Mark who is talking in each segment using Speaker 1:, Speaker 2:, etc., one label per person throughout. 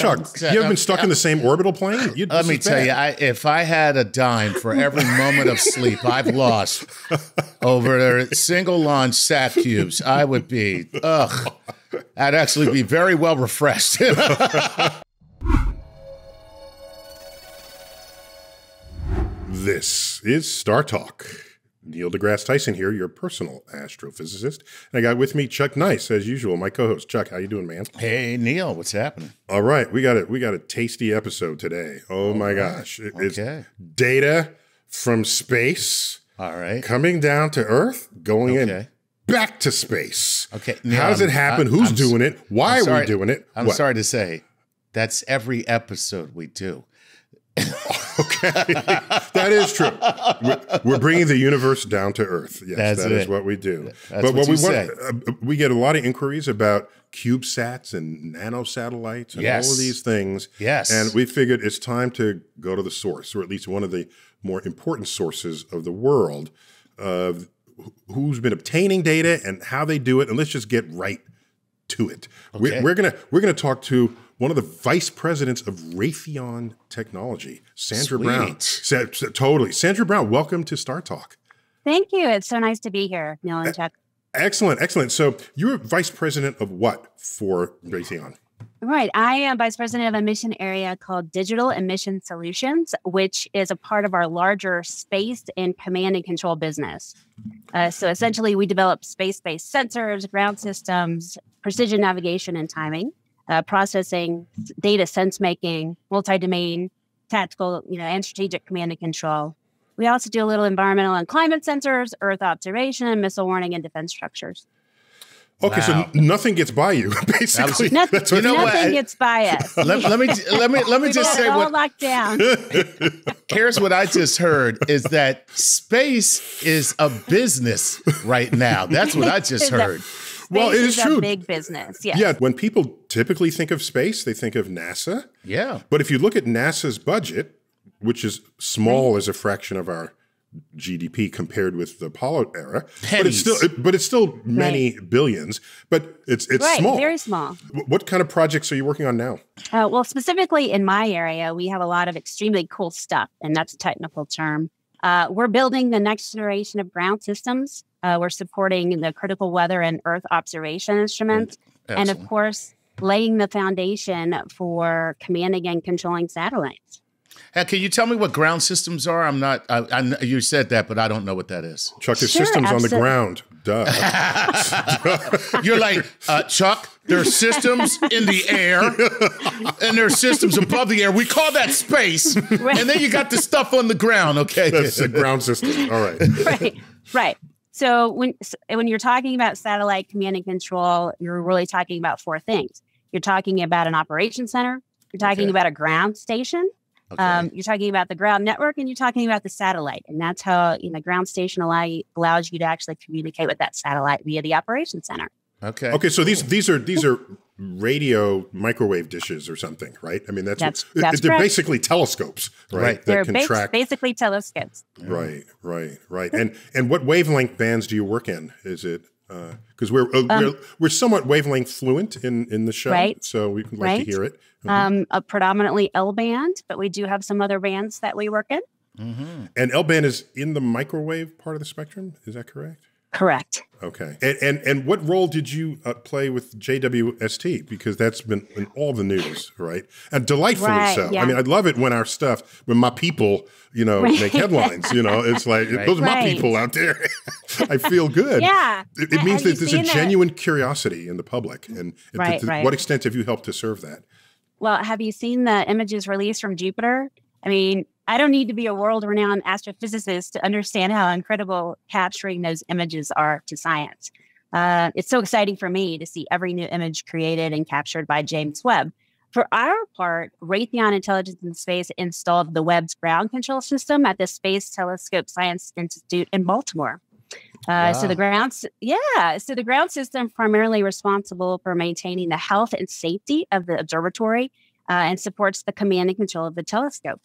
Speaker 1: Chuck, you ever been stuck in the same orbital plane?
Speaker 2: Let me tell you, if I had a dime for every moment of sleep I've lost over single launch sat cubes, I would be, I'd actually be very well refreshed.
Speaker 1: This is StarTalk. Neil deGrasse Tyson here, your personal astrophysicist. And I got with me Chuck Nice, as usual, my co-host. Chuck, how you doing, man?
Speaker 2: Hey, Neil, what's happening?
Speaker 1: All right, we got a tasty episode today. Oh my gosh. It's data from space.
Speaker 2: All right.
Speaker 1: Coming down to Earth, going in back to space.
Speaker 2: Okay. Neil,
Speaker 1: how does it happen? Who's doing it? Why are we doing it?
Speaker 2: I'm sorry to say, that's every episode we do.
Speaker 1: Okay, that is true. We're bringing the universe down to Earth. Yes, that is what we do.
Speaker 2: But what we say.
Speaker 1: We get a lot of inquiries about CubeSats and nanosatellites and all of these things.
Speaker 2: Yes.
Speaker 1: And we figured it's time to go to the source, or at least one of the more important sources of the world, of who's been obtaining data and how they do it. And let's just get right to it. Okay. We're gonna talk to one of the vice presidents of Raytheon Technology, Sandra Brown. Totally. Sandra Brown, welcome to StarTalk.
Speaker 3: Thank you. It's so nice to be here, Neil and Chuck.
Speaker 1: Excellent, excellent. So you're vice president of what for Raytheon?
Speaker 3: Right. I am vice president of a mission area called Digital Emission Solutions, which is a part of our larger space and command and control business. So essentially, we develop space-based sensors, ground systems, precision navigation and timing, processing, data sense making, multi-domain, tactical, and strategic command and control. We also do a little environmental and climate sensors, Earth observation, missile warning, and defense structures.
Speaker 1: Okay, so nothing gets by you, basically.
Speaker 3: Nothing gets by us.
Speaker 2: Let me just say
Speaker 3: what locked down.
Speaker 2: Here's what I just heard: is that space is a business right now. That's what I just heard.
Speaker 1: Well, it is true.
Speaker 3: A big business. Yes.
Speaker 1: Yeah. When people typically think of space, they think of NASA.
Speaker 2: Yeah.
Speaker 1: But if you look at NASA's budget, which is small as a fraction of our GDP compared with the Apollo era, but it's still many billions. But it's small,
Speaker 3: very small.
Speaker 1: What kind of projects are you working on now?
Speaker 3: Well, specifically in my area, we have a lot of extremely cool stuff, and that's a technical term. We're building the next generation of ground systems. We're supporting the critical weather and Earth observation instruments, and of course, laying the foundation for commanding and controlling satellites.
Speaker 2: Hey, can you tell me what ground systems are? You said that, but I don't know what that is.
Speaker 1: Chuck, there's systems on the ground. Duh.
Speaker 2: You're like, Chuck, there's systems in the air and there's systems above the air. We call that space. Right. And then you got the stuff on the ground, okay?
Speaker 1: That's the ground system. All right.
Speaker 3: Right. So when you're talking about satellite command and control, you're really talking about four things. You're talking about an operations center. You're talking about a ground station. You're talking about the ground network, and you're talking about the satellite. And that's how ground station allows you to actually communicate with that satellite via the operations center.
Speaker 1: Okay. So these are radio microwave dishes or something, right? I mean, that's they're basically telescopes, right?
Speaker 3: They're basically telescopes.
Speaker 1: Right. And what wavelength bands do you work in? Is it because we're somewhat wavelength fluent in the show,
Speaker 3: right?
Speaker 1: So we would like to hear it.
Speaker 3: A predominantly L band, but we do have some other bands that we work in.
Speaker 1: Mm-hmm. And L band is in the microwave part of the spectrum. Is that correct?
Speaker 3: Correct.
Speaker 1: Okay. And what role did you play with JWST? Because that's been in all the news, right? And delightfully so. Yeah. I mean, I love it when when my people, make headlines. It's like those are my people out there. I feel good.
Speaker 3: Yeah.
Speaker 1: It means that there's a genuine curiosity in the public. And to what extent have you helped to serve that?
Speaker 3: Well, have you seen the images released from Jupiter? I mean, I don't need to be a world-renowned astrophysicist to understand how incredible capturing those images are to science. It's so exciting for me to see every new image created and captured by James Webb. For our part, Raytheon Intelligence in Space installed the Webb's ground control system at the Space Telescope Science Institute in Baltimore. So the ground system primarily responsible for maintaining the health and safety of the observatory and supports the command and control of the telescope.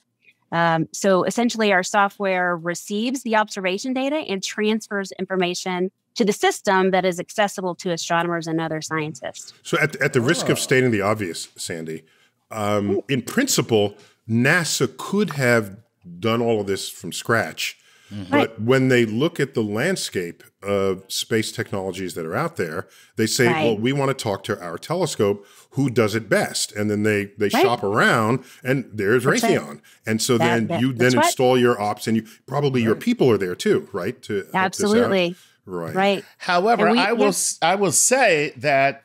Speaker 3: So essentially, our software receives the observation data and transfers information to the system that is accessible to astronomers and other scientists.
Speaker 1: So at the risk of stating the obvious, Sandy, in principle, NASA could have done all of this from scratch. But when they look at the landscape of space technologies that are out there, they say, well, we want to talk to our telescope. Who does it best? And then they shop around, and there's Raytheon. And so then you install your ops, and your people are there too, right? To
Speaker 3: Absolutely.
Speaker 1: Right.
Speaker 2: However, I will say that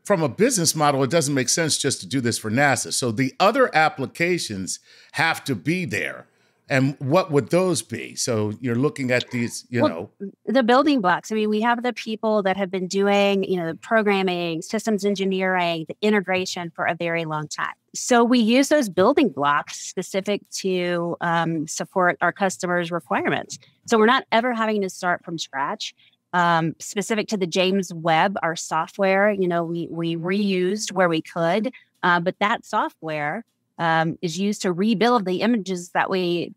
Speaker 2: from a business model, it doesn't make sense just to do this for NASA. So the other applications have to be there. And what would those be? So you're looking at these,
Speaker 3: the building blocks. I mean, we have the people that have been doing, the programming, systems engineering, the integration for a very long time. So we use those building blocks specific to support our customers' requirements. So we're not ever having to start from scratch. Specific to the James Webb, our software, we reused where we could, but that software is used to rebuild the images that we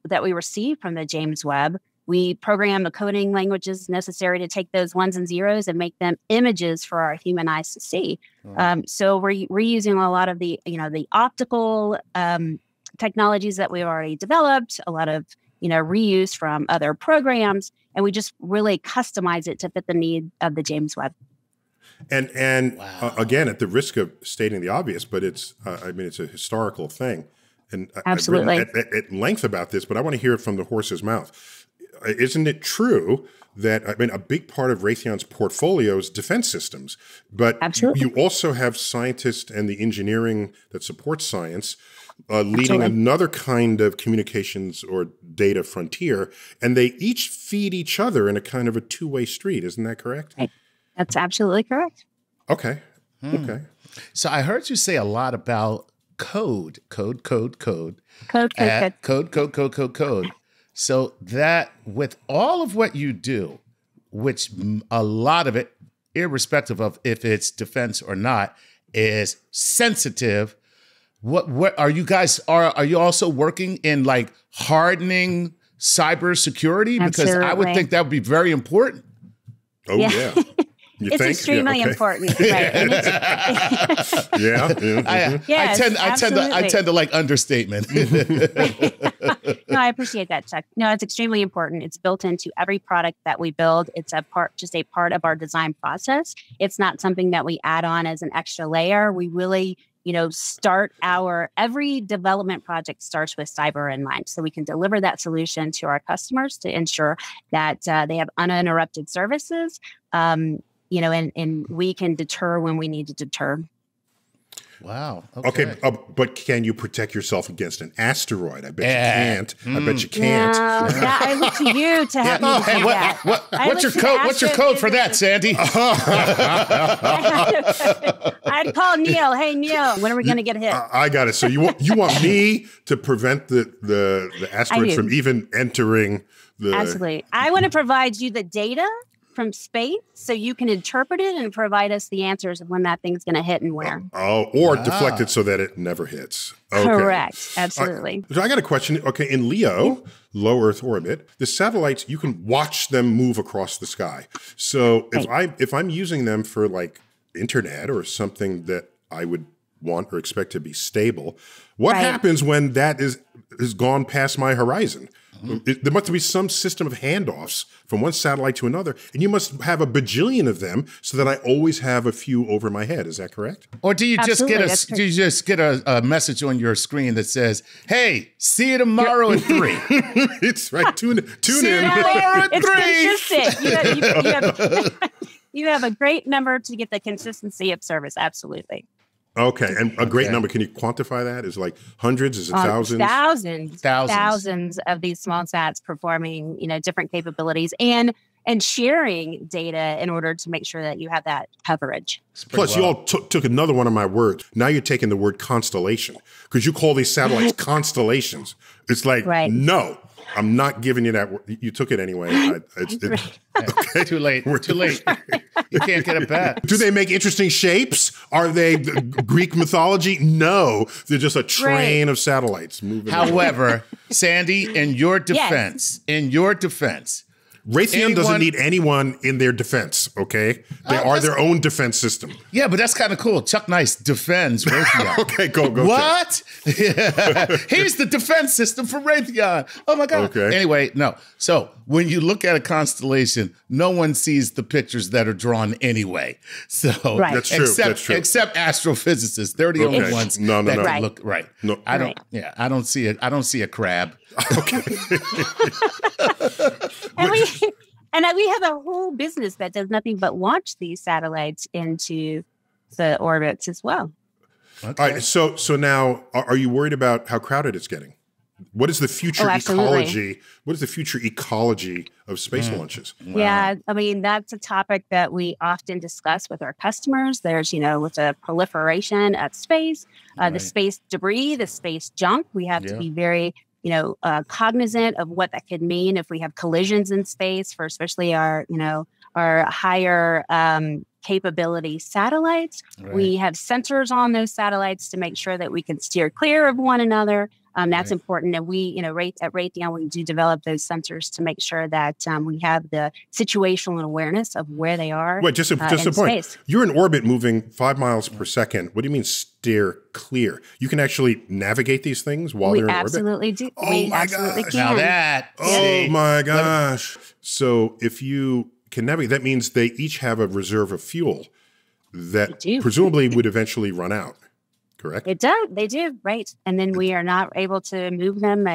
Speaker 3: receive from the James Webb. We program the coding languages necessary to take those ones and zeros and make them images for our human eyes to see. So we're reusing a lot of the optical technologies that we've already developed, a lot of reuse from other programs, and we just really customize it to fit the need of the James Webb.
Speaker 1: And again, at the risk of stating the obvious, but it's a historical thing. And
Speaker 3: absolutely.
Speaker 1: I've written at length about this, but I want to hear it from the horse's mouth. Isn't it true that, a big part of Raytheon's portfolio is defense systems, but you also have scientists and the engineering that supports science leading another kind of communications or data frontier, and they each feed each other in a kind of a two-way street. Isn't that correct?
Speaker 3: Right. That's absolutely correct.
Speaker 1: Okay. Okay.
Speaker 2: So I heard you say a lot about code. So that with all of what you do, which a lot of it, irrespective of if it's defense or not, is sensitive. What are you guys are you also working in like hardening cybersecurity? Because I would think that would be very important.
Speaker 1: Oh yeah.
Speaker 3: It's extremely important, right? And
Speaker 2: I tend to like understatement.
Speaker 3: No, I appreciate that, Chuck. No, it's extremely important. It's built into every product that we build. It's just a part of our design process. It's not something that we add on as an extra layer. We really, every development project starts with cyber in mind, so we can deliver that solution to our customers to ensure that they have uninterrupted services. And we can deter when we need to deter.
Speaker 2: Wow.
Speaker 1: Okay. But can you protect yourself against an asteroid? I bet you can't. I bet you can't.
Speaker 3: No, I look to you to help me do that.
Speaker 2: What's your code? What's your code for that, Sandy?
Speaker 3: I'd call Neil. Hey, Neil, when are we going to get hit?
Speaker 1: I got it. So you want me to prevent the asteroid from even entering the...
Speaker 3: Absolutely. I want to provide you the data from space so you can interpret it and provide us the answers of when that thing's going to hit and where.
Speaker 1: Or deflect it so that it never hits. Okay.
Speaker 3: Correct. Absolutely.
Speaker 1: So I got a question. Okay, in LEO, low Earth orbit, the satellites, you can watch them move across the sky. So if I'm using them for like internet or something that I would want or expect to be stable, what happens when that is gone past my horizon? There must be some system of handoffs from one satellite to another, and you must have a bajillion of them so that I always have a few over my head. Is that correct?
Speaker 2: Or do you just get a message on your screen that says, "Hey, see you tomorrow at 3."
Speaker 1: It's right. Tune in.
Speaker 2: Tomorrow at 3.
Speaker 3: It's consistent. You have a great number to get the consistency of service. Absolutely.
Speaker 1: Okay, and a great number. Can you quantify that? Is it like hundreds? Is it thousands?
Speaker 3: Thousands of these small sats performing, different capabilities and sharing data in order to make sure that you have that coverage.
Speaker 1: Plus, you all took another one of my words. Now you're taking the word constellation because you call these satellites constellations. It's like, no, I'm not giving you that word. You took it anyway.
Speaker 2: Okay. Too late. We're too late. You can't get it back.
Speaker 1: Do they make interesting shapes? Are they Greek mythology? No, they're just a train of satellites moving.
Speaker 2: However, Sandy, in your defense,
Speaker 1: Raytheon doesn't need anyone in their defense, okay? They are their own defense system.
Speaker 2: Yeah, but that's kind of cool. Chuck Nice defends Raytheon.
Speaker 1: Okay, go.
Speaker 2: What? Here's the defense system for Raytheon. Oh, my God.
Speaker 1: Okay.
Speaker 2: Anyway, no. So when you look at a constellation, no one sees the pictures that are drawn anyway. So
Speaker 1: That's true.
Speaker 2: Except astrophysicists. They're the only ones that can look right.
Speaker 1: No.
Speaker 2: I don't see it. I don't see a crab.
Speaker 1: Okay.
Speaker 3: And we have a whole business that does nothing but launch these satellites into the orbits as well.
Speaker 2: Okay.
Speaker 1: All right. So now, are you worried about how crowded it's getting? What is the future ecology? What is the future ecology of space launches?
Speaker 3: Wow. Yeah, I mean, that's a topic that we often discuss with our customers. There's, with the proliferation of space, the space debris, the space junk. We have to be very, cognizant of what that could mean if we have collisions in space for especially our higher capability satellites. Right. We have sensors on those satellites to make sure that we can steer clear of one another. That's important. And we, at Raytheon, we do develop those sensors to make sure that we have the situational awareness of where they are.
Speaker 1: Wait, just a point. Space. You're in orbit moving 5 miles per second. What do you mean steer clear? You can actually navigate these things while they're in orbit?
Speaker 3: Absolutely do.
Speaker 1: Oh,
Speaker 3: we
Speaker 1: my
Speaker 3: absolutely
Speaker 1: gosh.
Speaker 3: can.
Speaker 2: Now that.
Speaker 1: Oh, my gosh. So if you can navigate, that means they each have a reserve of fuel that presumably would eventually run out. Correct?
Speaker 3: They do, right. And then we are not able to move them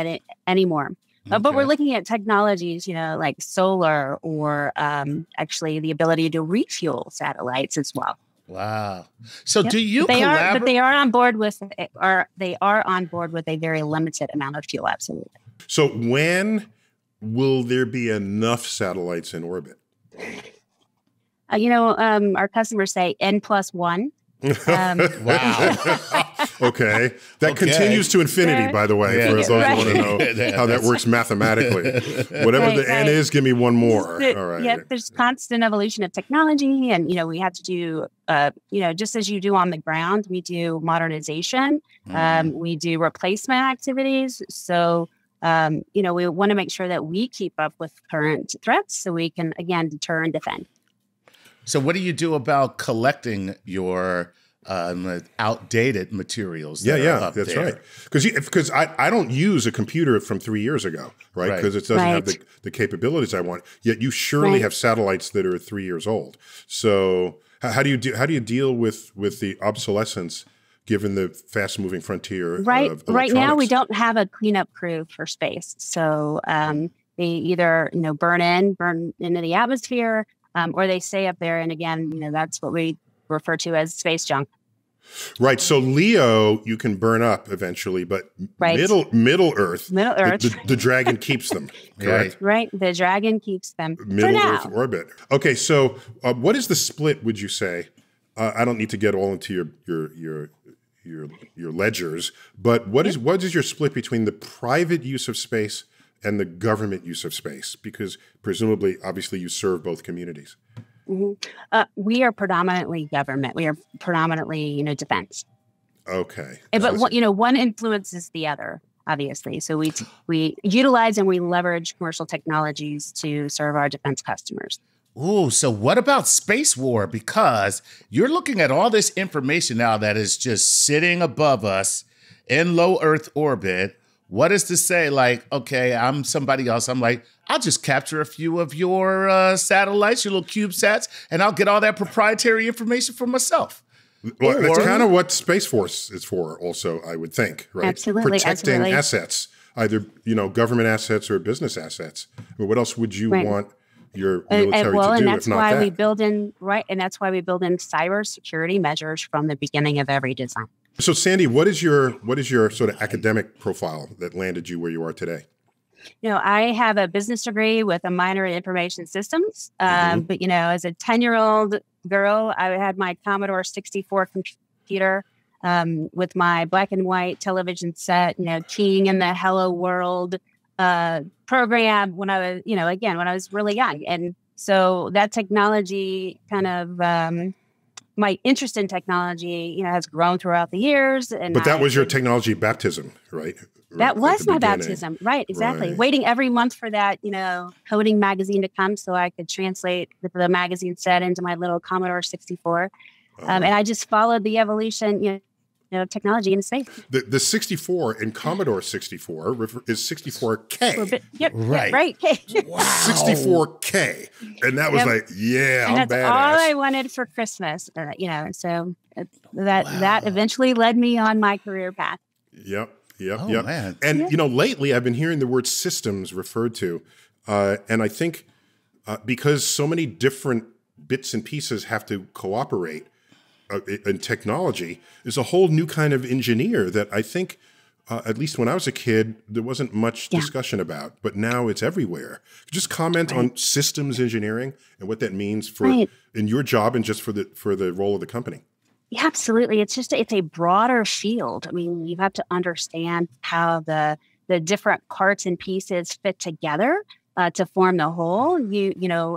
Speaker 3: anymore. Okay. But we're looking at technologies, like solar or actually the ability to refuel satellites as well.
Speaker 2: Wow. So do you collaborate?
Speaker 3: But they are on board with a very limited amount of fuel, absolutely.
Speaker 1: So when will there be enough satellites in orbit?
Speaker 3: Our customers say N+1.
Speaker 2: Wow.
Speaker 1: Okay. That continues to infinity, by the way, for those who want to know how that works mathematically. Whatever the N is, give me one more. All right.
Speaker 3: Yeah, there's constant evolution of technology. And, we have to do, just as you do on the ground, we do modernization. We do replacement activities. So, we want to make sure that we keep up with current threats so we can, again, deter and defend.
Speaker 2: So what do you do about collecting your outdated materials?
Speaker 1: That's right. Because I don't use a computer from 3 years ago, right? Because it doesn't have the capabilities I want. Yet you surely have satellites that are 3 years old. So how do you deal with the obsolescence given the fast moving frontier?
Speaker 3: Right.
Speaker 1: Of
Speaker 3: right now we don't have a cleanup crew for space. So they either burn into the atmosphere. Or they stay up there, and again, that's what we refer to as space junk.
Speaker 1: Right. So LEO, you can burn up eventually, but Middle Earth, the Dragon keeps them. Correct.
Speaker 3: Right. The Dragon keeps them.
Speaker 1: Middle Earth orbit. Okay. So, what is the split? Would you say? I don't need to get all into your ledgers, but what is your split between the private use of space and the government use of space? Because presumably, obviously, you serve both communities.
Speaker 3: Mm-hmm. We are predominantly government. We are predominantly, defense.
Speaker 1: Okay.
Speaker 3: But one influences the other, obviously. So we utilize and we leverage commercial technologies to serve our defense customers.
Speaker 2: Ooh, so what about space war? Because you're looking at all this information now that is just sitting above us in low Earth orbit. What is to say, like, okay, I'm somebody else. I'm like, I'll just capture a few of your satellites, your little CubeSats, and I'll get all that proprietary information for myself.
Speaker 1: Well, that's kind of what Space Force is for also, I would think, right?
Speaker 3: Absolutely.
Speaker 1: Protecting assets, either, government assets or business assets. But what else would you want your military to do,
Speaker 3: and that's
Speaker 1: if not
Speaker 3: why
Speaker 1: that?
Speaker 3: we build in, and that's why we build in cybersecurity measures from the beginning of every design.
Speaker 1: So, Sandy, what is your sort of academic profile that landed you where you are today?
Speaker 3: I have a business degree with a minor in information systems. But, as a 10-year-old girl, I had my Commodore 64 computer with my black and white television set, keying in the Hello World program when I was, when I was really young. And so that technology kind of my interest in technology, has grown throughout the years. And
Speaker 1: but that was your technology baptism, right?
Speaker 3: That was my baptism. Right. Exactly.
Speaker 1: Right.
Speaker 3: Waiting every month for that, coding magazine to come so I could translate the magazine set into my little Commodore 64. And I just followed the evolution, of technology in space.
Speaker 1: The 64 in Commodore 64 is 64K.
Speaker 3: Yep.
Speaker 2: Right.
Speaker 3: Right.
Speaker 2: Wow.
Speaker 1: 64K. And that was like, yeah,
Speaker 3: and
Speaker 1: I'm
Speaker 3: that's
Speaker 1: badass.
Speaker 3: all I wanted for Christmas, so that eventually led me on my career path.
Speaker 1: Yep.
Speaker 2: Oh, man.
Speaker 1: And, lately I've been hearing the word systems referred to. And I think because so many different bits and pieces have to cooperate in technology, is a whole new kind of engineer that I think, at least when I was a kid, there wasn't much discussion about, but now it's everywhere. Just comment on systems engineering and what that means for in your job and just for the role of the company.
Speaker 3: Yeah, absolutely. It's a broader field. I mean, you have to understand how the different parts and pieces fit together to form the whole.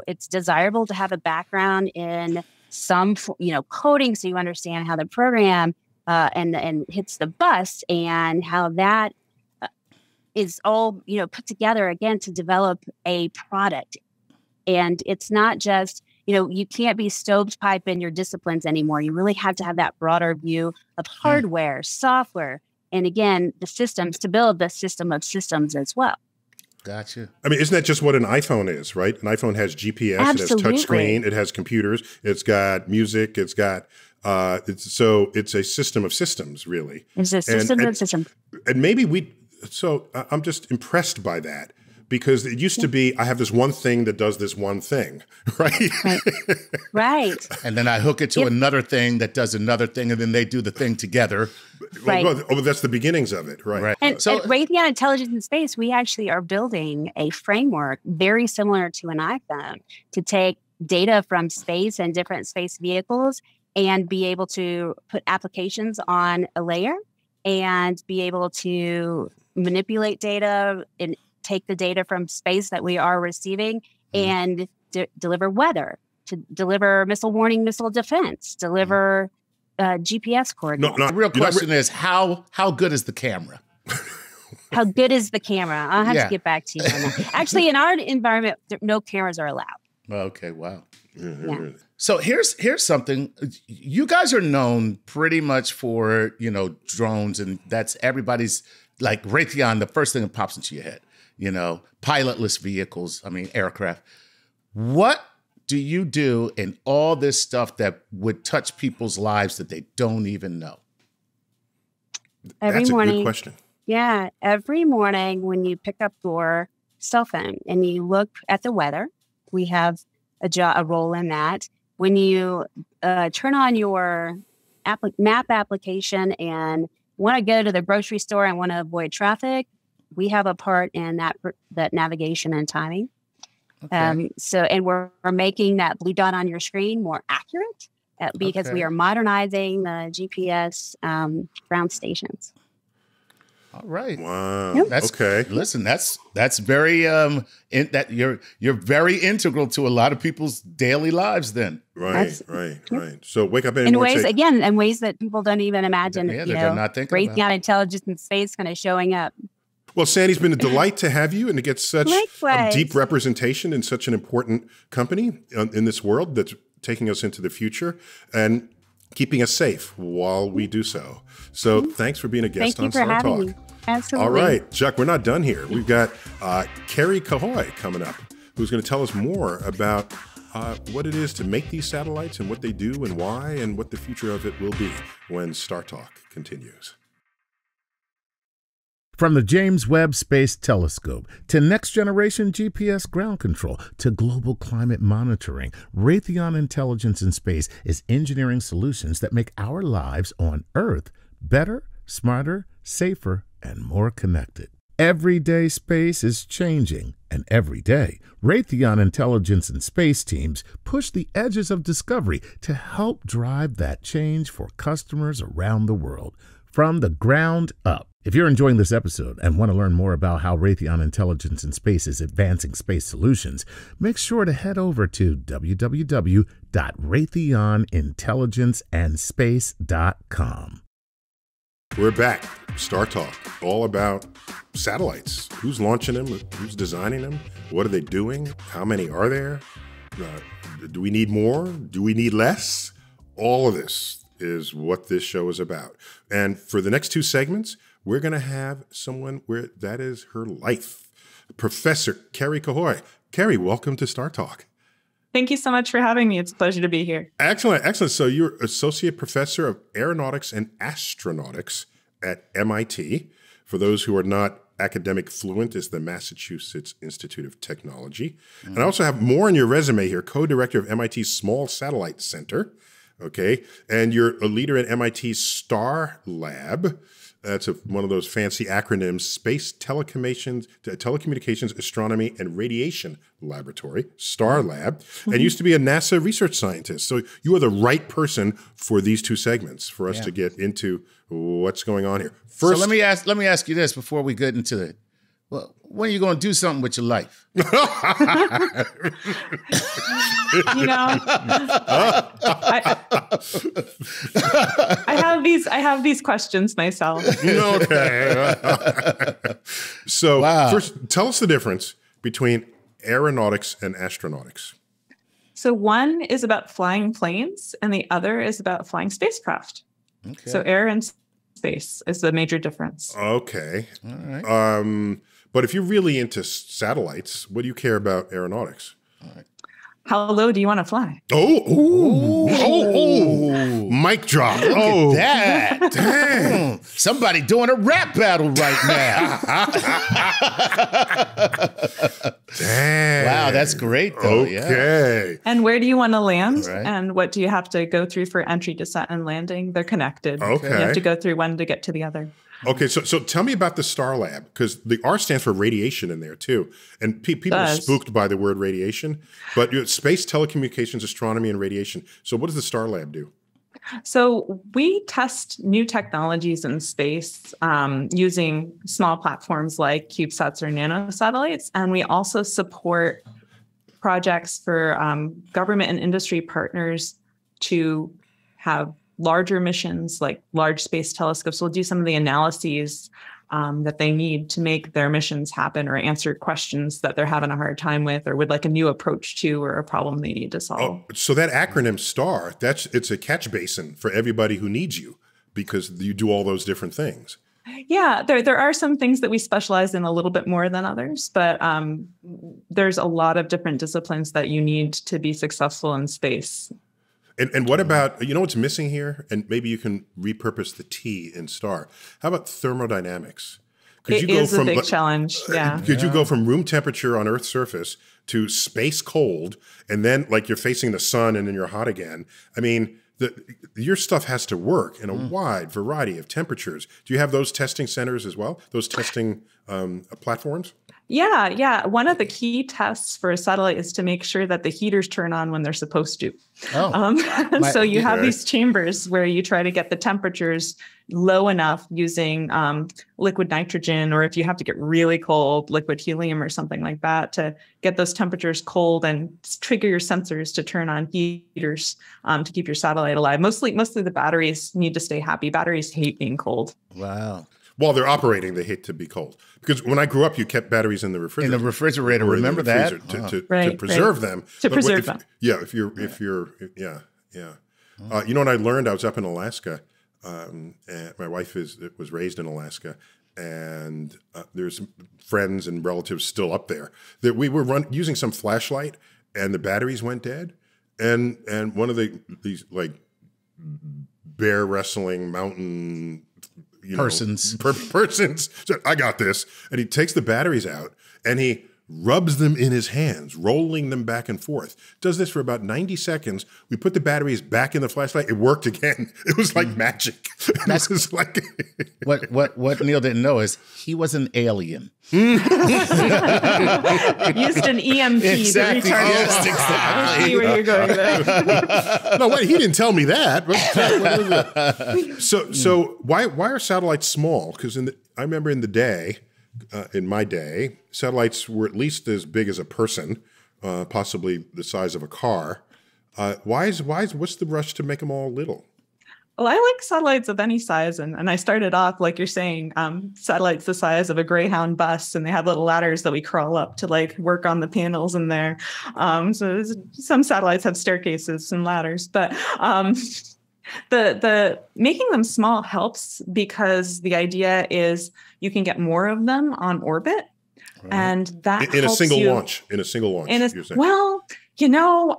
Speaker 3: It's desirable to have a background in some, coding, so you understand how the program and hits the bus and how that is all, put together again to develop a product. And it's not just, you can't be stovepipe in your disciplines anymore. You really have to have that broader view of hardware, software, and again, the systems to build the system of systems as well.
Speaker 2: Gotcha.
Speaker 1: I mean, isn't that just what an iPhone is, right? An iPhone has GPS,
Speaker 3: Absolutely.
Speaker 1: it has touchscreen, it has computers, it's got music, it's got, it's a system of systems, really.
Speaker 3: It's a system of systems.
Speaker 1: And maybe I'm just impressed by that. Because it used to be, I have this one thing that does this one thing, right?
Speaker 3: Right.
Speaker 2: And then I hook it to another thing that does another thing, and then they do the thing together.
Speaker 3: Right.
Speaker 1: Well, that's the beginnings of it, right?
Speaker 3: And
Speaker 2: So
Speaker 3: at Raytheon Intelligence in Space, we actually are building a framework very similar to an iPhone to take data from space and different space vehicles and be able to put applications on a layer and be able to manipulate data and take the data from space that we are receiving and deliver weather, to deliver missile warning, missile defense, deliver GPS coordinates.
Speaker 2: The real question is, how good is the camera?
Speaker 3: How good is the camera? I'll have to get back to you on that. Actually, in our environment, no cameras are allowed.
Speaker 2: Okay, wow.
Speaker 3: Yeah.
Speaker 2: So here's something. You guys are known pretty much for, drones, and that's everybody's, like Raytheon, the first thing that pops into your head. Pilotless vehicles, aircraft. What do you do in all this stuff that would touch people's lives that they don't even know?
Speaker 1: That's a good question.
Speaker 3: Yeah. Every morning when you pick up your cell phone and you look at the weather, we have a role in that. When you turn on your map application and want to go to the grocery store and want to avoid traffic, we have a part in that navigation and timing. Okay. And we're making that blue dot on your screen more accurate because we are modernizing the GPS ground stations.
Speaker 2: All right.
Speaker 1: Wow.
Speaker 3: Yep.
Speaker 2: That's
Speaker 1: okay.
Speaker 2: Listen, that's very you're very integral to a lot of people's daily lives. Then.
Speaker 1: Right. So wake up
Speaker 3: in ways that people don't even imagine.
Speaker 2: Yeah, they're not thinking
Speaker 3: Raytheon
Speaker 2: about.
Speaker 3: Intelligence in Space kind of showing up.
Speaker 1: Well, Sandy's been a delight to have you and to get such a deep representation in such an important company in this world that's taking us into the future and keeping us safe while we do so. So thanks for being a guest on StarTalk.
Speaker 3: Absolutely.
Speaker 1: All right, Chuck, we're not done here. We've got Kerri Cahoy coming up, who's going to tell us more about what it is to make these satellites and what they do and why and what the future of it will be when StarTalk continues.
Speaker 4: From the James Webb Space Telescope to next-generation GPS ground control to global climate monitoring, Raytheon Intelligence in Space is engineering solutions that make our lives on Earth better, smarter, safer, and more connected. Everyday space is changing, and every day, Raytheon Intelligence and Space teams push the edges of discovery to help drive that change for customers around the world. From the ground up, If you're enjoying this episode and want to learn more about how Raytheon Intelligence in Space is advancing space solutions, make sure to head over to www.raytheonintelligenceandspace.com.
Speaker 1: We're back. StarTalk, all about satellites. Who's launching them? Who's designing them? What are they doing? How many are there? Do we need more? Do we need less? All of this is what this show is about. And for the next two segments, we're going to have someone where that is her life. Professor Kerri Cahoy. Kerri, welcome to StarTalk.
Speaker 5: Thank you so much for having me. It's a pleasure to be here.
Speaker 1: Excellent, excellent. So you're Associate Professor of Aeronautics and Astronautics at MIT. For those who are not academic fluent, is the Massachusetts Institute of Technology. Mm-hmm. And I also have more on your resume here, co-director of MIT's Small Satellite Center. Okay, and you're a leader in MIT's STAR Lab. That's one of those fancy acronyms, Space Telecommunications, Astronomy, and Radiation Laboratory, STAR Lab, and used to be a NASA research scientist. So you are the right person for these two segments for us to get into what's going on here. First,
Speaker 2: so let me ask you this before we get into it. Well, when are you going to do something with your life?
Speaker 5: You know, I have these questions myself.
Speaker 1: Okay. So first, tell us the difference between aeronautics and astronautics.
Speaker 5: So one is about flying planes, and the other is about flying spacecraft. Okay. So air and space is the major difference.
Speaker 1: Okay. All right. But if you're really into satellites, what do you care about aeronautics? All right.
Speaker 5: How low do you want to fly?
Speaker 1: Mic drop.
Speaker 2: Look at that. Damn. Somebody doing a rap battle right now.
Speaker 1: Damn.
Speaker 2: Wow, that's great, though.
Speaker 1: Okay.
Speaker 2: Yeah.
Speaker 5: And where do you want to land?
Speaker 2: Right.
Speaker 5: And what do you have to go through for entry, descent, and landing? They're connected.
Speaker 1: Okay.
Speaker 5: You have to go through one to get to the other.
Speaker 1: Okay, so tell me about the STAR Lab, because the R stands for radiation in there too. And people are spooked by the word radiation, but space, telecommunications, astronomy, and radiation. So what does the STAR Lab do?
Speaker 5: So we test new technologies in space using small platforms like CubeSats or nanosatellites. And we also support projects for government and industry partners to have larger missions like large space telescopes. Will do some of the analyses that they need to make their missions happen or answer questions that they're having a hard time with or would like a new approach to or a problem they need to solve.
Speaker 1: Oh, so that acronym STAR, it's a catch basin for everybody who needs you because you do all those different things.
Speaker 5: Yeah, there are some things that we specialize in a little bit more than others, but there's a lot of different disciplines that you need to be successful in space.
Speaker 1: And what about, what's missing here? And maybe you can repurpose the T in STAR. How about thermodynamics?
Speaker 5: It is a big challenge, yeah.
Speaker 1: Could you go from room temperature on Earth's surface to space cold, and then like you're facing the sun and then you're hot again? I mean, your stuff has to work in a wide variety of temperatures. Do you have those testing centers as well? Those testing platforms?
Speaker 5: Yeah. One of the key tests for a satellite is to make sure that the heaters turn on when they're supposed to. So you have these chambers where you try to get the temperatures low enough using liquid nitrogen, or if you have to get really cold, liquid helium or something like that to get those temperatures cold and trigger your sensors to turn on heaters to keep your satellite alive. Mostly the batteries need to stay happy. Batteries hate being cold.
Speaker 2: Wow.
Speaker 1: While they're operating, they hate to be cold. Because when I grew up, you kept battories in the refrigerator.
Speaker 2: In the refrigerator, remember that?
Speaker 1: To preserve them.
Speaker 5: To preserve them.
Speaker 1: Yeah, if you're. You know what I learned? I was up in Alaska, and my wife was raised in Alaska, and there's friends and relatives still up there. That we were using some flashlight, and the batteries went dead, and one of these like bear wrestling mountain. Persons. So I got this. And he takes the batteries out and he rubs them in his hands, rolling them back and forth. Does this for about 90 seconds. We put the batteries back in the flashlight. It worked again. It was like magic.
Speaker 2: That's
Speaker 1: was like
Speaker 2: what Neil didn't know is he was an alien.
Speaker 5: Used an EMP
Speaker 2: Exactly.
Speaker 5: to recharge.
Speaker 2: Yes,
Speaker 5: it.
Speaker 2: exactly.
Speaker 5: I see where you're going there.
Speaker 1: no, wait, he didn't tell me that. So why are satellites small? Because I remember in my day, satellites were at least as big as a person, possibly the size of a car. What's the rush to make them all little?
Speaker 5: Well, I like satellites of any size. And I started off, like you're saying, satellites the size of a Greyhound bus, and they have little ladders that we crawl up to like work on the panels in there. So some satellites have staircases and ladders, but the making them small helps because the idea is you can get more of them on orbit.
Speaker 1: Right.
Speaker 5: And that
Speaker 1: in a
Speaker 5: helps
Speaker 1: single
Speaker 5: you,
Speaker 1: launch. In a single launch. You're saying.
Speaker 5: Well,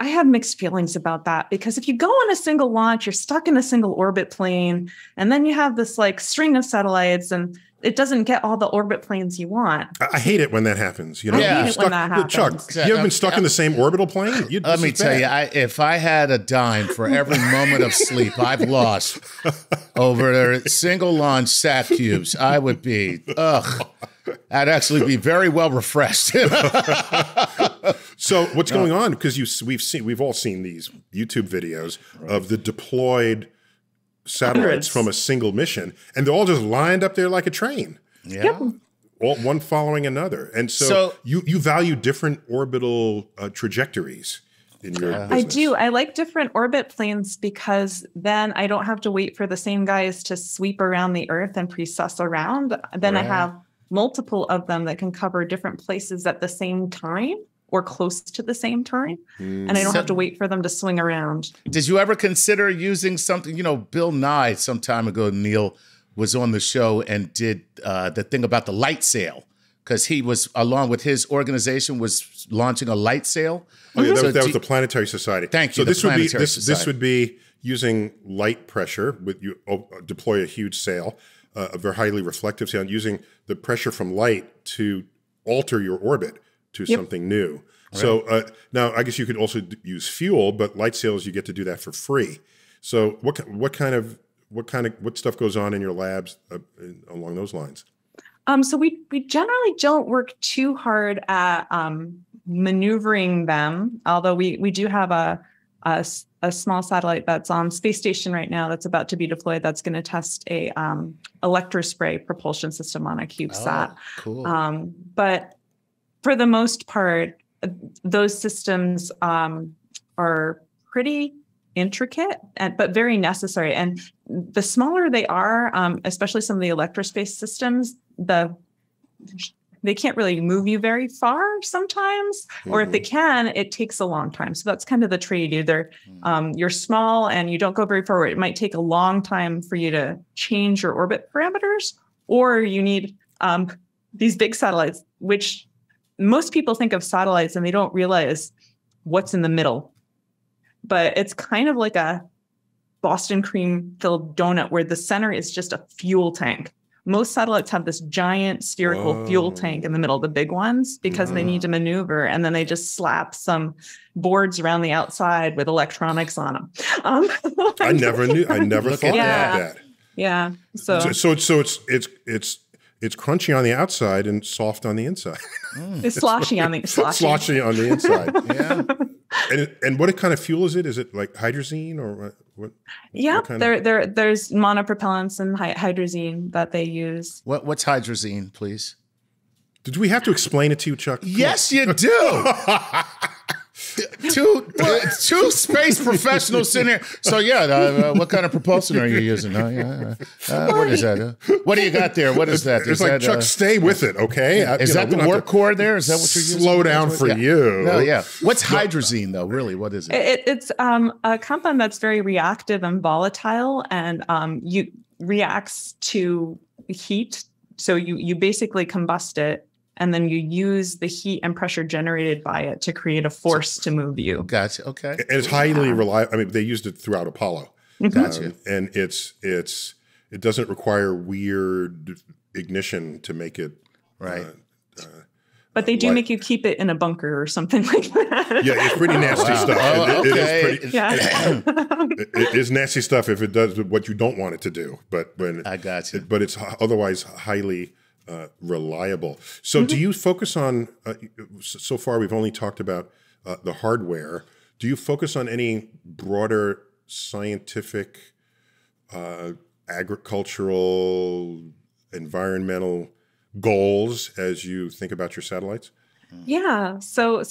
Speaker 5: I have mixed feelings about that because if you go on a single launch, you're stuck in a single orbit plane, and then you have this like string of satellites, and it doesn't get all the orbit planes you want.
Speaker 1: I hate it when that happens.
Speaker 5: I hate it when that happens.
Speaker 1: Chuck, you ever been stuck in the same orbital plane?
Speaker 2: Let me tell you, if I had a dime for every moment of sleep I've lost over single launch sat cubes, I would be, I'd actually be very well refreshed.
Speaker 1: So what's going on? Because we've all seen these YouTube videos of the deployed satellites from a single mission, and they're all just lined up there like a train.
Speaker 2: Yeah.
Speaker 5: Yep.
Speaker 1: All one following another. And so you value different orbital trajectories in your business.
Speaker 5: I do. I like different orbit planes because then I don't have to wait for the same guys to sweep around the Earth and precess around. Then I have multiple of them that can cover different places at the same time or close to the same time. And I don't have to wait for them to swing around.
Speaker 2: Did you ever consider using something, Bill Nye some time ago, Neil, was on the show and did the thing about the light sail, because he was, along with his organization, was launching a light sail.
Speaker 1: Oh, yeah, that was the Planetary Society.
Speaker 2: Thank you.
Speaker 1: So this would be using light pressure. Deploy a huge sail, a very highly reflective sail, and using the pressure from light to alter your orbit to something new. Right. So now I guess you could also use fuel, but light sails, you get to do that for free. So what stuff goes on in your labs along those lines?
Speaker 5: So we generally don't work too hard at maneuvering them, although we do have a small satellite that's on space station right now that's about to be deployed that's going to test a electrospray propulsion system on a CubeSat.
Speaker 2: Oh, cool.
Speaker 5: But for the most part, those systems are pretty intricate, but very necessary. And the smaller they are, especially some of the electrospace systems, they can't really move you very far sometimes, or if they can, it takes a long time. So that's kind of the trade. Either you're small and you don't go very far, it might take a long time for you to change your orbit parameters, or you need these big satellites, which most people think of satellites and they don't realize what's in the middle. But it's kind of like a Boston cream filled donut where the center is just a fuel tank. Most satellites have this giant spherical fuel tank in the middle, the big ones, because they need to maneuver. And then they just slap some boards around the outside with electronics on them.
Speaker 1: I never thought about that.
Speaker 5: Yeah. So
Speaker 1: it's crunchy on the outside and soft on the inside.
Speaker 5: It's sloshy on the
Speaker 1: sloshy on the inside.
Speaker 2: Yeah.
Speaker 1: And what kind of fuel is it? Is it like hydrazine or what?
Speaker 5: Yeah, there's monopropellants and hydrazine that they use.
Speaker 2: What's hydrazine, please?
Speaker 1: Did we have to explain it to you, Chuck?
Speaker 2: Yes, you do. Two space professionals sitting here. So what kind of propulsion are you using? What is that? What do you got there? What is that?
Speaker 1: It's like, Chuck, stay with it, okay?
Speaker 2: Is that the work core there? Is that what you're using?
Speaker 1: Slow down for you.
Speaker 2: No, yeah. What's hydrazine, though? Really, what is it?
Speaker 5: It's a compound that's very reactive and volatile, and reacts to heat. So you basically combust it, and then you use the heat and pressure generated by it to create a force to move you.
Speaker 2: Gotcha. Okay.
Speaker 1: And it's highly reliable. I mean, they used it throughout Apollo.
Speaker 2: Gotcha.
Speaker 1: And it doesn't require weird ignition to make it
Speaker 2: right.
Speaker 5: But they do
Speaker 1: Like-
Speaker 5: make you keep it in a bunker or something like that.
Speaker 1: Yeah, it's pretty nasty stuff.
Speaker 2: Oh,
Speaker 1: It
Speaker 2: okay.
Speaker 1: is pretty,
Speaker 5: Yeah.
Speaker 1: it is nasty stuff if it does what you don't want it to do. But when
Speaker 2: I got you.
Speaker 1: But it's otherwise highly reliable. So do you focus on? So far, we've only talked about the hardware. Do you focus on any broader scientific, agricultural, environmental goals as you think about your satellites?
Speaker 5: Yeah. So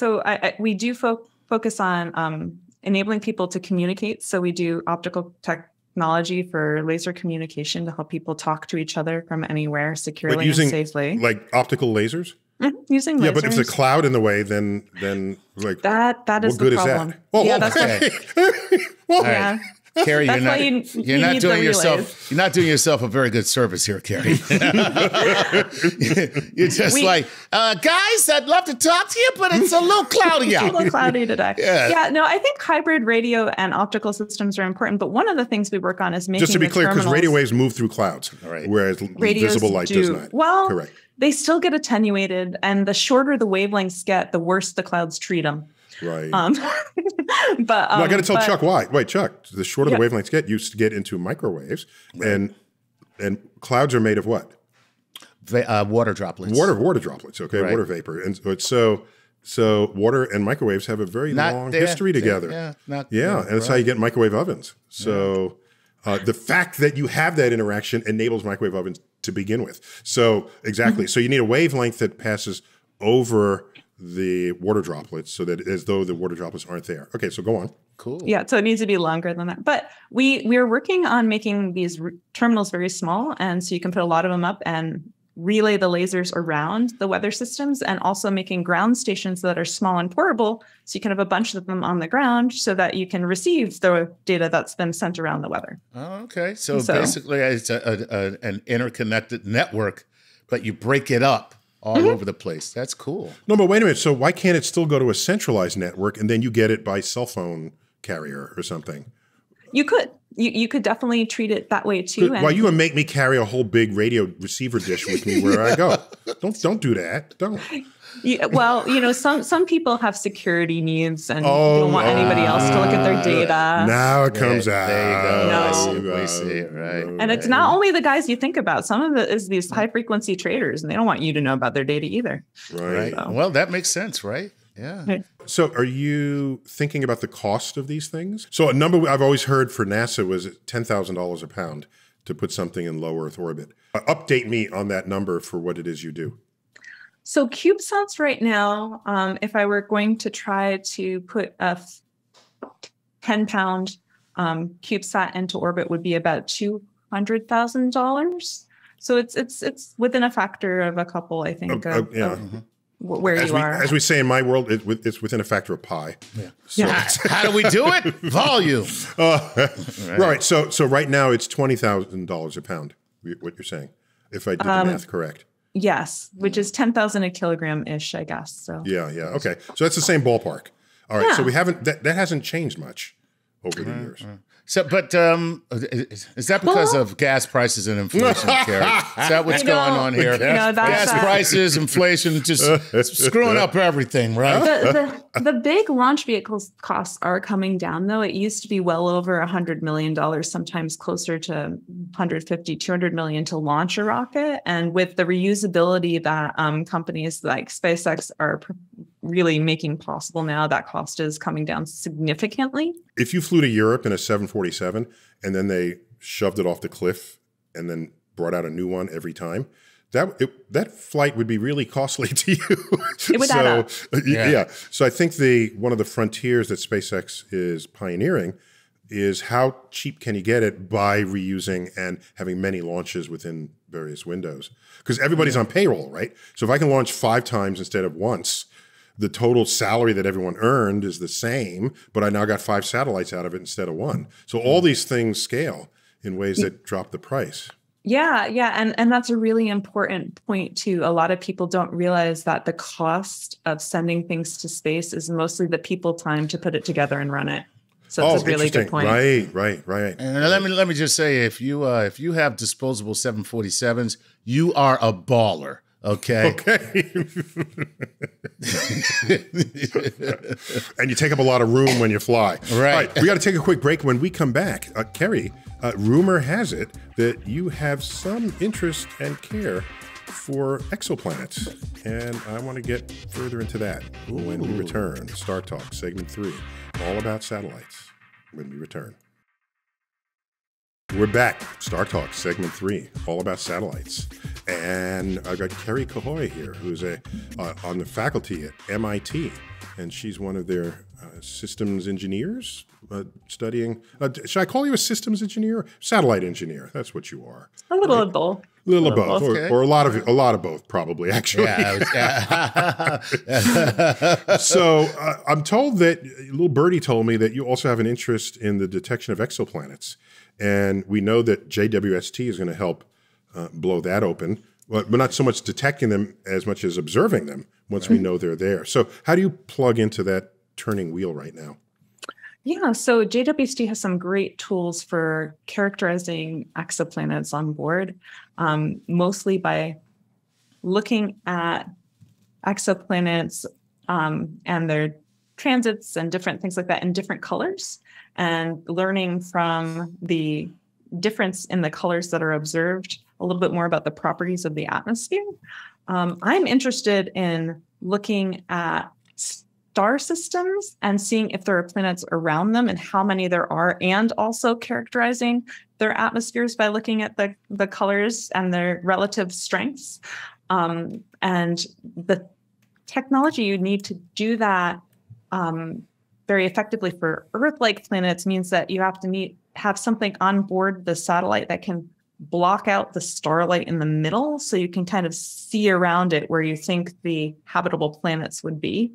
Speaker 5: we do focus on enabling people to communicate. So we do optical technology for laser communication to help people talk to each other from anywhere securely and safely.
Speaker 1: Like optical lasers?
Speaker 5: Using lasers.
Speaker 1: Yeah, but if there's a cloud in the way, then like
Speaker 5: that is
Speaker 1: what good
Speaker 5: the problem.
Speaker 1: is that? Oh,
Speaker 5: yeah,
Speaker 1: okay.
Speaker 5: that's
Speaker 1: Well,
Speaker 5: yeah.
Speaker 2: Kerri,
Speaker 5: That's why you
Speaker 2: you're not
Speaker 5: need
Speaker 2: doing
Speaker 5: the
Speaker 2: yourself. You're not doing yourself a very good service here, Kerri. You're just guys, I'd love to talk to you, but it's a little cloudy
Speaker 5: It's a
Speaker 2: out.
Speaker 5: little cloudy today.
Speaker 2: Yeah.
Speaker 5: No, I think hybrid radio and optical systems are important, but one of the things we work on is making
Speaker 1: just to be
Speaker 5: the
Speaker 1: clear, because
Speaker 5: terminals-
Speaker 1: radio waves move through clouds, whereas
Speaker 5: Radios
Speaker 1: visible light does
Speaker 5: do.
Speaker 1: not.
Speaker 5: Well,
Speaker 1: correct.
Speaker 5: They still get attenuated, and the shorter the wavelengths get, the worse the clouds treat them.
Speaker 1: Right.
Speaker 5: But
Speaker 1: I got to tell Chuck why. Wait, Chuck. The shorter
Speaker 5: Yeah.
Speaker 1: the wavelengths get, you get into microwaves, and clouds are made of what?
Speaker 2: Water droplets.
Speaker 1: Water droplets. Okay,
Speaker 2: Right.
Speaker 1: water vapor, and so water and microwaves have a very long history together. And that's how you get microwave ovens. So the fact that you have that interaction enables microwave ovens to begin with. So exactly. So you need a wavelength that passes over the water droplets, so that as though the water droplets aren't there. Okay, so go on.
Speaker 2: Cool.
Speaker 5: Yeah, so it needs to be longer than that. But we're working on making these terminals very small, and so you can put a lot of them up and relay the lasers around the weather systems, and also making ground stations that are small and portable, so you can have a bunch of them on the ground so that you can receive the data that's been sent around the weather.
Speaker 2: Oh, okay. So basically, it's an interconnected network, but you break it up all over the place. That's cool.
Speaker 1: No, but wait a minute. So why can't it still go to a centralized network and then you get it by cell phone carrier or something?
Speaker 5: You could. You could definitely treat it that way too.
Speaker 1: Why you gonna make me carry a whole big radio receiver dish with me where I go? Don't do that. Don't.
Speaker 5: Well, some people have security needs and don't want anybody else to look at their data.
Speaker 1: Now it comes out.
Speaker 2: There you go.
Speaker 5: No.
Speaker 2: I see. Right.
Speaker 5: And it's not only the guys you think about. Some of it is these high frequency traders, and they don't want you to know about their data either.
Speaker 1: Right.
Speaker 5: So.
Speaker 2: Well, that makes sense, right? Yeah.
Speaker 1: So are you thinking about the cost of these things? So a number I've always heard for NASA was $10,000 a pound to put something in low Earth orbit. Update me on that number for what it is you do.
Speaker 5: So CubeSats right now, if I were going to try to put a 10-pound CubeSat into orbit, would be about $200,000. So it's within a factor of a couple, I think, of where you are.
Speaker 1: As we say in my world, it's within a factor of pi.
Speaker 2: Yeah.
Speaker 1: So,
Speaker 2: How do we do it? Volume.
Speaker 1: Right. So right now it's $20,000 a pound. What you're saying, if I did the math correct.
Speaker 5: Yes, which is 10,000 a kilogram-ish, I guess. So
Speaker 1: Yeah. Okay. So that's the same ballpark. All right. So we haven't that hasn't changed much over the years.
Speaker 2: So, but is that because of gas prices and inflation, Kerri? Is that what's going on here? Gas prices, inflation, just screwing up everything, right?
Speaker 5: The big launch vehicles costs are coming down, though. It used to be well over $100 million, sometimes closer to 150, 200 million to launch a rocket. And with the reusability that companies like SpaceX are really making possible now, that cost is coming down significantly.
Speaker 1: If you flew to Europe in a 747 and then they shoved it off the cliff and then brought out a new one every time, that flight would be really costly to you.
Speaker 5: It would add up.
Speaker 1: Yeah. So I think one of the frontiers that SpaceX is pioneering is how cheap can you get it by reusing and having many launches within various windows? Because everybody's on payroll, right? So if I can launch 5 times instead of once, the total salary that everyone earned is the same, but I now got 5 satellites out of it instead of 1. So all these things scale in ways that drop the price.
Speaker 5: Yeah. And that's a really important point too. A lot of people don't realize that the cost of sending things to space is mostly the people time to put it together and run it. So it's a really good point.
Speaker 1: Right.
Speaker 2: And let me just say, if you have disposable 747s, you are a baller. Okay.
Speaker 1: Okay. And you take up a lot of room when you fly.
Speaker 2: Right.
Speaker 1: All right. We got to take a quick break. When we come back, Kerri, rumor has it that you have some interest and care for exoplanets. And I want to get further into that when we return. StarTalk, segment 3, all about satellites, when we return. We're back. StarTalk, segment 3, all about satellites. And I've got Kerri Cahoy here, who's on the faculty at MIT. And she's one of their systems engineers studying. Should I call you a systems engineer? Satellite engineer. That's what you are.
Speaker 5: A little of both.
Speaker 1: A little of both,
Speaker 2: Okay.
Speaker 1: or a lot of both, probably, actually.
Speaker 2: Yeah.
Speaker 1: So I'm told that little birdie told me that you also have an interest in the detection of exoplanets. And we know that JWST is going to help blow that open, but not so much detecting them as much as observing them once we know they're there. So how do you plug into that turning wheel right now?
Speaker 5: Yeah, so JWST has some great tools for characterizing exoplanets on board, mostly by looking at exoplanets and their transits and different things like that in different colors, and learning from the difference in the colors that are observed a little bit more about the properties of the atmosphere. I'm interested in looking at star systems and seeing if there are planets around them and how many there are, and also characterizing their atmospheres by looking at the colors and their relative strengths. And the technology you need to do that very effectively for Earth-like planets means that you have to have something on board the satellite that can block out the starlight in the middle, so you can kind of see around it where you think the habitable planets would be.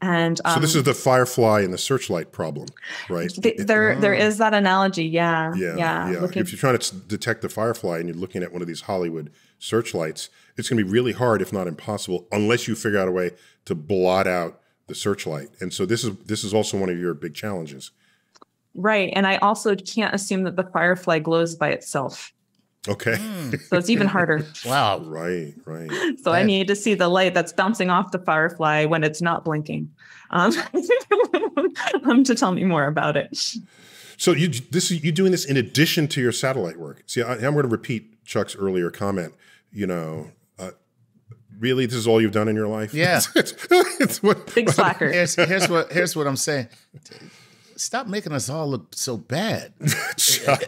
Speaker 5: And
Speaker 1: so this is the Firefly and the searchlight problem, right?
Speaker 5: There is that analogy, yeah.
Speaker 1: If you're trying to detect the Firefly and you're looking at one of these Hollywood searchlights, it's going to be really hard, if not impossible, unless you figure out a way to blot out the searchlight. And so this is also one of your big challenges.
Speaker 5: Right, and I also can't assume that the Firefly glows by itself.
Speaker 1: Okay.
Speaker 5: So it's even harder.
Speaker 2: Wow.
Speaker 1: Right.
Speaker 5: So I need to see the light that's bouncing off the Firefly when it's not blinking to tell me more about it.
Speaker 1: So you're doing this in addition to your satellite work. See, I'm going to repeat Chuck's earlier comment. Really, this is all you've done in your life?
Speaker 2: Yeah.
Speaker 1: it's what,
Speaker 5: Big slacker.
Speaker 2: Here's what I'm saying. Stop making us all look so bad.
Speaker 1: Chuck.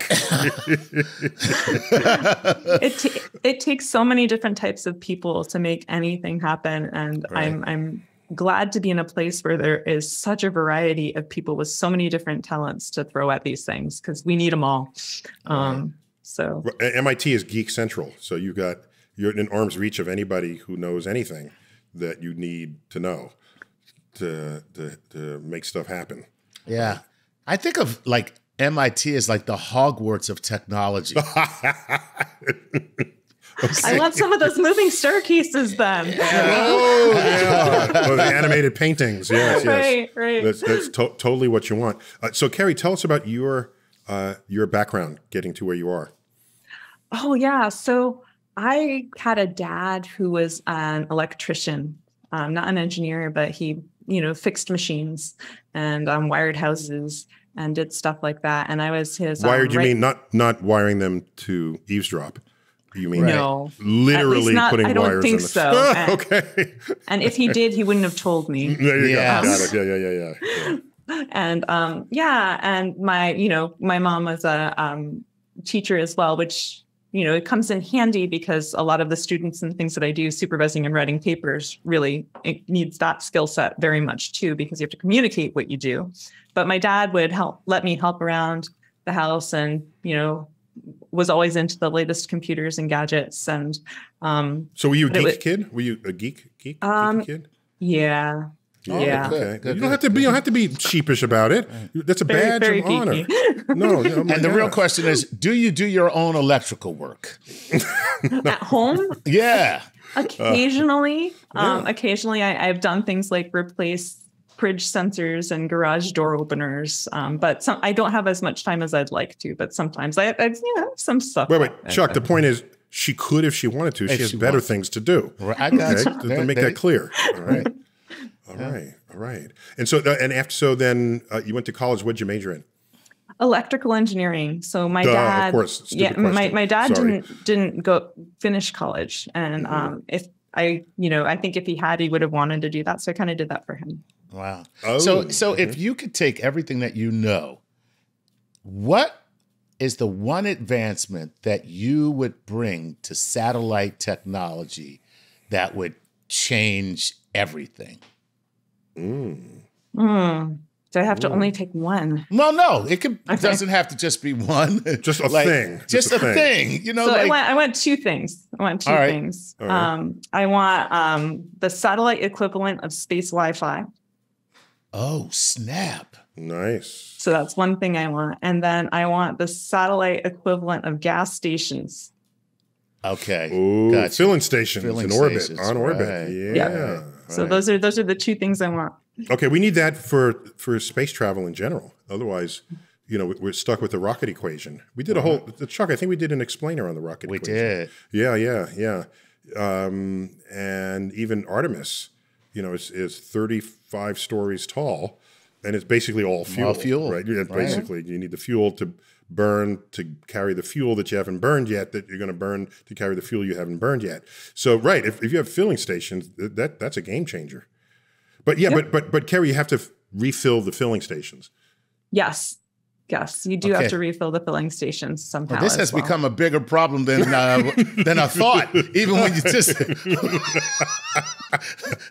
Speaker 5: It takes so many different types of people to make anything happen, and right. I'm glad to be in a place where there is such a variety of people with so many different talents to throw at these things, because we need them all. So
Speaker 1: MIT is geek central, so you're in arm's reach of anybody who knows anything that you need to know to make stuff happen.
Speaker 2: Yeah. I think of like MIT as like the Hogwarts of technology.
Speaker 5: I love some of those moving staircases then.
Speaker 1: Oh, yeah. Well, the animated paintings. Yes.
Speaker 5: Right.
Speaker 1: That's totally what you want. So Kerri, tell us about your background getting to where you are.
Speaker 5: Oh, yeah. So I had a dad who was an electrician, not an engineer, but he fixed machines and wired houses and did stuff like that. And I was his
Speaker 1: wired. You mean not wiring them to eavesdrop? You mean
Speaker 5: no,
Speaker 1: literally putting wires?
Speaker 5: I don't think so.
Speaker 1: Okay.
Speaker 5: And if he did, he wouldn't have told me.
Speaker 1: There you go. Got it. Yeah.
Speaker 5: And and my mom was a teacher as well, which it comes in handy because a lot of the students and things that I do, supervising and writing papers, really it needs that skill set very much too, because you have to communicate what you do. But my dad would let me help around the house, and was always into the latest computers and gadgets. And
Speaker 1: so were you a geek kid? Were you a geek kid?
Speaker 5: Yeah. Yeah.
Speaker 1: Okay. You don't have to be sheepish about it. That's a badge of honor. No.
Speaker 2: And the real question is, do you do your own electrical work
Speaker 5: at home?
Speaker 2: Yeah.
Speaker 5: Occasionally. Occasionally I've done things like replace fridge sensors and garage door openers. But I don't have as much time as I'd like to, but sometimes I have some stuff.
Speaker 1: Wait, Chuck, the point is, she could if she wanted to. She has
Speaker 2: she
Speaker 1: better
Speaker 2: wants.
Speaker 1: things to do.
Speaker 2: Right, I got you.
Speaker 1: To make that clear. All right. All right. And so, then you went to college. What'd you major in?
Speaker 5: Electrical engineering. So my dad,
Speaker 1: of course,
Speaker 5: my dad
Speaker 1: Sorry.
Speaker 5: didn't go finish college, and if I think if he had, he would have wanted to do that. So I kind of did that for him.
Speaker 2: Wow.
Speaker 1: Oh,
Speaker 2: So if you could take everything that you know, what is the one advancement that you would bring to satellite technology that would change everything?
Speaker 5: Do I have to only take one?
Speaker 2: Well, no, it doesn't have to just be one.
Speaker 1: Just a thing.
Speaker 2: Just a thing. You know,
Speaker 5: So I want two things. I want two
Speaker 2: All right.
Speaker 5: things.
Speaker 1: All right.
Speaker 5: I want the satellite equivalent of space Wi-Fi.
Speaker 2: oh, snap.
Speaker 1: Nice.
Speaker 5: So that's one thing I want. And then I want the satellite equivalent of gas stations.
Speaker 2: Okay.
Speaker 1: Ooh,
Speaker 2: Gotcha.
Speaker 1: filling stations
Speaker 2: Filling
Speaker 1: in orbit,
Speaker 2: stations,
Speaker 1: on orbit.
Speaker 2: right.
Speaker 1: Yeah.
Speaker 5: So
Speaker 1: Right.
Speaker 5: those are the two things I want.
Speaker 1: Okay, we need that for space travel in general. Otherwise, we're stuck with the rocket equation. We did a whole, Chuck, I think we did an explainer on the rocket
Speaker 2: We
Speaker 1: equation.
Speaker 2: did.
Speaker 1: Yeah. And even Artemis, is 35 stories tall, and it's basically all fuel.
Speaker 2: All fuel,
Speaker 1: Right? Yeah,
Speaker 2: right.
Speaker 1: Basically, you need the fuel to burn to carry the fuel that you haven't burned yet, that you're going to burn to carry the fuel you haven't burned yet. So, right, if you have filling stations, that's a game changer. But yeah, but Kerri, you have to refill the filling stations.
Speaker 5: Yes, you do
Speaker 2: Okay.
Speaker 5: have to refill the filling stations somehow.
Speaker 2: Well, this has
Speaker 5: as well.
Speaker 2: become a bigger problem than I thought. Even when you just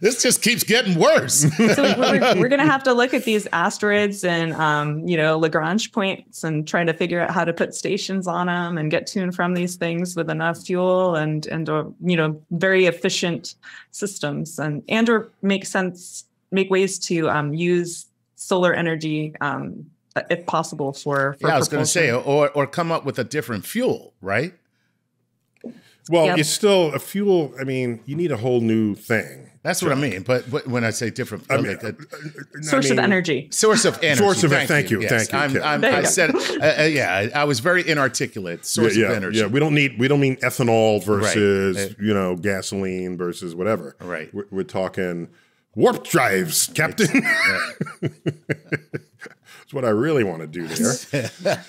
Speaker 2: this just keeps getting worse.
Speaker 5: So we're going to have to look at these asteroids and Lagrange points and try to figure out how to put stations on them and get to and from these things with enough fuel and very efficient systems and or make ways to use solar energy if possible for
Speaker 2: Yeah, I was going to say,
Speaker 5: propulsion.
Speaker 2: or come up with a different fuel, right?
Speaker 1: Well,
Speaker 5: Yep.
Speaker 1: it's still a fuel. I mean, you need a whole new thing.
Speaker 2: That's what I mean. But when I say different, I mean,
Speaker 5: Source of energy.
Speaker 2: source of energy.
Speaker 1: Source of thank you.
Speaker 2: Yes,
Speaker 1: Thank you, Kerri.
Speaker 5: There you
Speaker 2: I
Speaker 5: go.
Speaker 2: said it. I was very inarticulate. Source of energy.
Speaker 1: Yeah, we don't mean ethanol versus
Speaker 2: Right.
Speaker 1: Gasoline versus whatever.
Speaker 2: Right.
Speaker 1: We're talking warp drives, Captain. That's what I really want to do there.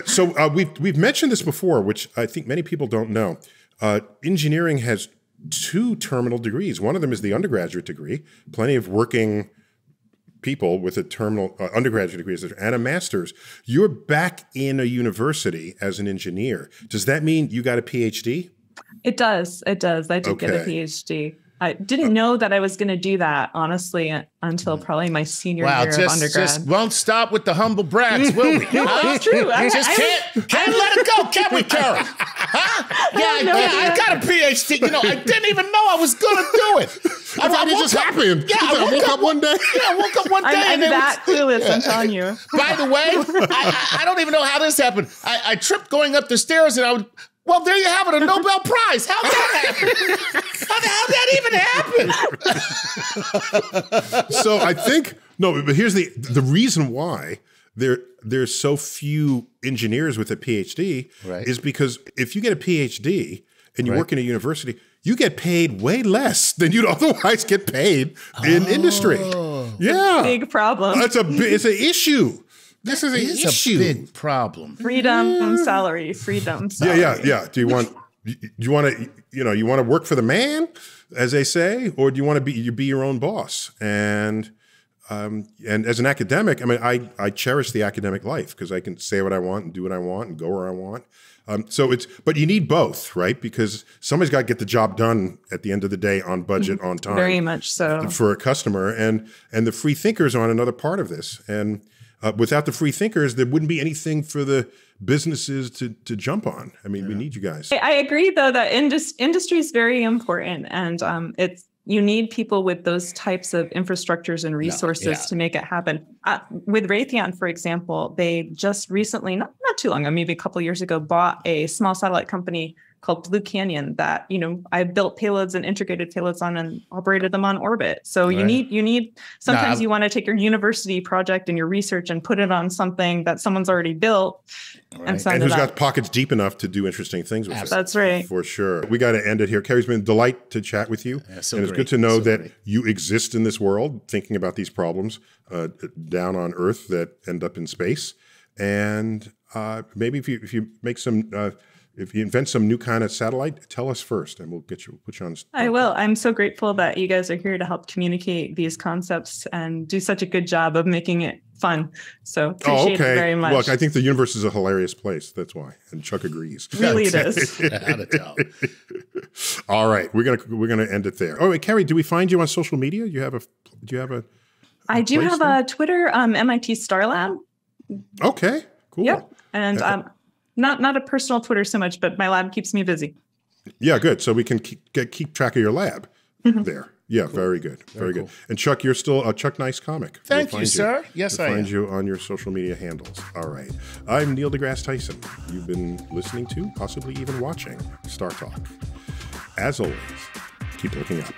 Speaker 1: So we've mentioned this before, which I think many people don't know. Engineering has 2 terminal degrees. One of them is the undergraduate degree. Plenty of working people with a terminal undergraduate degree and a master's. You're back in a university as an engineer. Does that mean you got a PhD?
Speaker 5: It does. I did get a
Speaker 1: Okay.
Speaker 5: PhD. I didn't know that I was going to do that, honestly, until probably my senior
Speaker 2: Wow,
Speaker 5: year of undergrad.
Speaker 2: just won't stop with the humble brags, will we?
Speaker 5: It's true.
Speaker 2: Can't let it go, can we, Kerri? Huh? I got a PhD. I didn't even know I was going to do it.
Speaker 1: I thought it just happened.
Speaker 2: Yeah,
Speaker 1: I woke up one day.
Speaker 2: Yeah, I woke up one day
Speaker 5: I'm
Speaker 2: and it
Speaker 5: that
Speaker 2: was,
Speaker 5: clueless, I'm telling you.
Speaker 2: By the way, I don't even know how this happened. I tripped going up the stairs and well, there you have it, a Nobel Prize. How'd that happen? How'd that even happen?
Speaker 1: So I think but here's the reason why there's so few engineers with a PhD is because if you get a PhD and you work in a university, you get paid way less than you'd otherwise get paid in industry. Yeah,
Speaker 5: Big problem.
Speaker 1: it's an issue. This is an
Speaker 2: It's
Speaker 1: issue.
Speaker 2: a big problem.
Speaker 5: Freedom salary.
Speaker 1: Yeah. Do you want to work for the man, as they say, or do you want to be your own boss? And as an academic, I mean, I cherish the academic life because I can say what I want and do what I want and go where I want. But you need both, right? Because somebody's got to get the job done at the end of the day on budget, on time.
Speaker 5: Very much so.
Speaker 1: For a customer, and the free thinkers are on another part of this. And without the free thinkers, there wouldn't be anything for the businesses to jump on. I mean, we need you guys.
Speaker 5: I agree, though, that industry is very important, and you need people with those types of infrastructures and resources to make it happen. With Raytheon, for example, they just recently, not too long ago, maybe a couple of years ago, bought a small satellite company called Blue Canyon that, I've built payloads and integrated payloads on and operated them on orbit. So you need sometimes you want to take your university project and your research and put it on something that someone's already built and send
Speaker 1: and
Speaker 5: it
Speaker 1: who's
Speaker 5: up.
Speaker 1: got pockets deep enough to do interesting things with it.
Speaker 5: That's right.
Speaker 1: For sure. We got to end it here. Kerri's been a delight to chat with you.
Speaker 2: Yeah, so
Speaker 1: and it's
Speaker 2: great.
Speaker 1: good to know
Speaker 2: So
Speaker 1: that
Speaker 2: great.
Speaker 1: you exist in this world, thinking about these problems down on Earth that end up in space. And maybe if you make some, if you invent some new kind of satellite, tell us first, and we'll put you on.
Speaker 5: I will. I'm so grateful that you guys are here to help communicate these concepts and do such a good job of making it fun. So appreciate it very much.
Speaker 1: Look, I think the universe is a hilarious place. That's why, and Chuck agrees.
Speaker 5: Really it is.
Speaker 2: How to tell.
Speaker 1: All right, we're gonna end it there. Oh wait, Kerri, do we find you on social media? Do you have a?
Speaker 5: I do have a Twitter, MIT Star Lab.
Speaker 1: Okay, cool.
Speaker 5: Yep, and not a personal Twitter so much, but my lab keeps me busy.
Speaker 1: Yeah, good. So we can keep track of your lab there. Yeah, cool. Very good. Very good. And Chuck, you're still a Chuck Nice comic.
Speaker 2: Thank you, sir. Yes, I am.
Speaker 1: Find you on your social media handles. All right. I'm Neil deGrasse Tyson. You've been listening to, possibly even watching, StarTalk. As always, keep looking up.